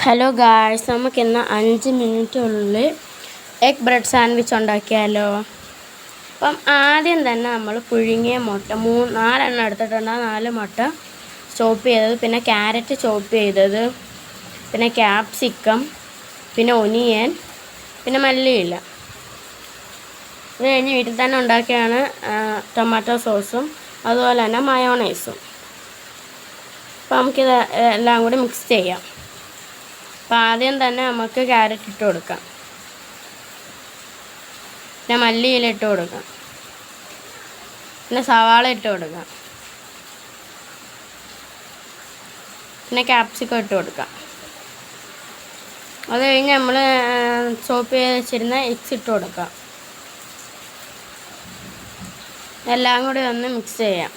Hello guys, നമുക്കിന്ന് 5 മിനിറ്റിനുള്ളിൽ egg bread sandwich ഉണ്ടാക്കിയാലോ. അപ്പം ആദ്യം തന്നെ നമ്മൾ പുഴുങ്ങിയ മുട്ട 4 എടുത്തിട്ടുണ്ട്. 4 മുട്ട ചോപ്പ് ചെയ്തത്, പിന്നെ ക്യാരറ്റ് ചോപ്പ് ചെയ്തത്, പിന്നെ ക്യാപ്സിക്കം, പിന്നെ ഒനിയൻ, പിന്നെ മല്ലിയില. ഇത് കഴിഞ്ഞ് വീട്ടിൽ തന്നെ ഉണ്ടാക്കിയാണ് ടൊമാറ്റോ സോസും അതുപോലെ തന്നെ മയോണൈസും. അപ്പം നമുക്കിത് എല്ലാം കൂടി മിക്സ് ചെയ്യാം. അപ്പോൾ ആദ്യം തന്നെ നമുക്ക് ക്യാരറ്റ് ഇട്ട് കൊടുക്കാം, പിന്നെ മല്ലിയില ഇട്ട് കൊടുക്കാം, പിന്നെ സവാള ഇട്ട് കൊടുക്കാം, പിന്നെ ക്യാപ്സിക്കം ഇട്ട് കൊടുക്കാം. അത് കഴിഞ്ഞ് നമ്മൾ ചോപ്പ് ചെയ്ത് വെച്ചിരുന്ന എഗ്സ് ഇട്ട് കൊടുക്കാം. എല്ലാം കൂടി ഒന്ന് മിക്സ് ചെയ്യാം.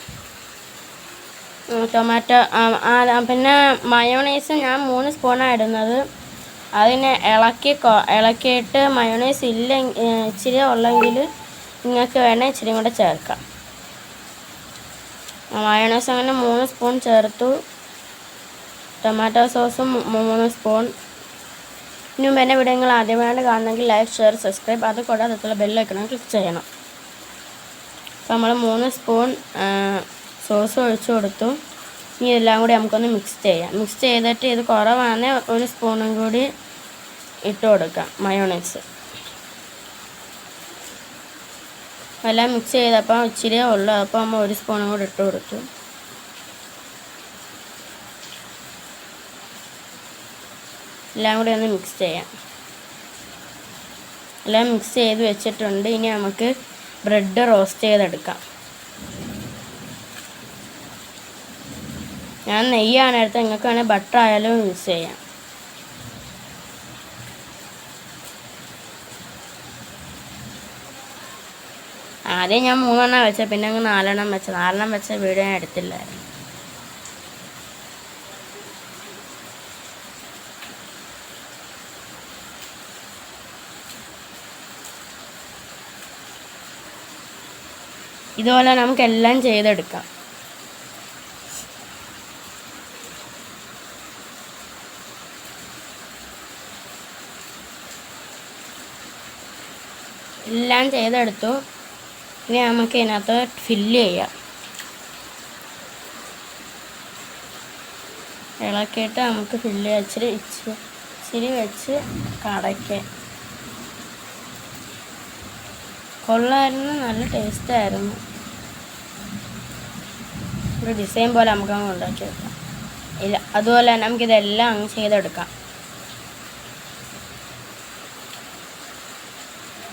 ടൊമാറ്റോ പിന്നെ മയോണൈസ് ഞാൻ 3 സ്പൂണാണ് ഇടുന്നത്. അതിനെ ഇളക്കിയിട്ട് മയോണൈസ് ഇച്ചിരി ഉള്ളെങ്കിൽ നിങ്ങൾക്ക് വേണേൽ ഇച്ചിരി കൂടെ ചേർക്കാം. മയോണൈസ് അങ്ങനെ 3 സ്പൂൺ ചേർത്തു. ടൊമാറ്റോ സോസും 3 സ്പൂൺ. ഇനി എൻ്റെ വീഡിയോ നിങ്ങൾ ആദ്യമായിട്ട് കാണണമെങ്കിൽ ലൈക്ക്, ഷെയർ, സബ്സ്ക്രൈബ്, അത് കൂടാതെ അടുത്തുള്ള ബെല്ലൈക്കൺ ക്ലിക്ക് ചെയ്യണം. അപ്പോൾ നമ്മൾ 3 സ്പൂൺ സോസ് ഒഴിച്ചു കൊടുത്തു. ഇനി എല്ലാം കൂടി നമുക്കൊന്ന് മിക്സ് ചെയ്യാം. മിക്സ് ചെയ്തിട്ട് ഇത് കുറവാണെങ്കിൽ 1 സ്പൂണും കൂടി ഇട്ട് കൊടുക്കാം മയോണൈസ്. എല്ലാം മിക്സ് ചെയ്തപ്പോൾ ഇച്ചിരിയേ ഉള്ളൂ, അപ്പോൾ നമ്മൾ 1 സ്പൂണും കൂടി ഇട്ട് കൊടുത്തു. എല്ലാം കൂടി ഒന്ന് മിക്സ് ചെയ്യാം. എല്ലാം മിക്സ് ചെയ്ത് വെച്ചിട്ടുണ്ട്. ഇനി നമുക്ക് ബ്രെഡ് റോസ്റ്റ് ചെയ്തെടുക്കാം. ഞാൻ നെയ്യാണ് എടുത്തത്, നിങ്ങൾക്ക് വേണമെങ്കിൽ ബട്ടർ ആയാലും യൂസ് ചെയ്യാം. ആദ്യം ഞാൻ 3 വെച്ചത്, പിന്നെ അങ്ങ് 4 വെച്ചത്. 4 വെച്ച വീഡിയോ ഞാൻ എടുത്തില്ലായിരുന്നു. ഇതുപോലെ നമുക്കെല്ലാം ചെയ്തെടുക്കാം. എല്ലാം ചെയ്തെടുത്തു. ഇനി നമുക്ക് ഇതിനകത്ത് ഫില്ല് ചെയ്യാം. ഇളക്കിയിട്ട് നമുക്ക് ഫില്ല് ചെയ്യാം. ഇച്ചിരി വെച്ച് കടയ്ക്കാം. കൊള്ളായിരുന്നു, നല്ല ടേസ്റ്റായിരുന്നു. ഒരു ഡിസൈൻ പോലെ നമുക്കങ്ങ് ഉണ്ടാക്കി വെക്കാം. ഇല്ല, അതുപോലെ തന്നെ നമുക്കിതെല്ലാം അങ്ങ് ചെയ്തെടുക്കാം.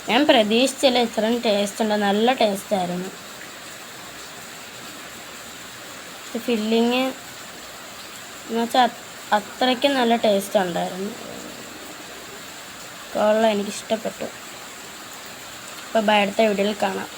ഞാൻ പ്രതീക്ഷിച്ചില്ല ഇത്രയും ടേസ്റ്റ് ഉണ്ട്. നല്ല ടേസ്റ്റായിരുന്നു. ഫില്ലിങ് എന്നുവെച്ചാൽ അത്രയ്ക്കും നല്ല ടേസ്റ്റ് ഉണ്ടായിരുന്നു. കൊള്ളാം, എനിക്കിഷ്ടപ്പെട്ടു. അപ്പോൾ അടുത്ത വീഡിയോയിൽ കാണാം.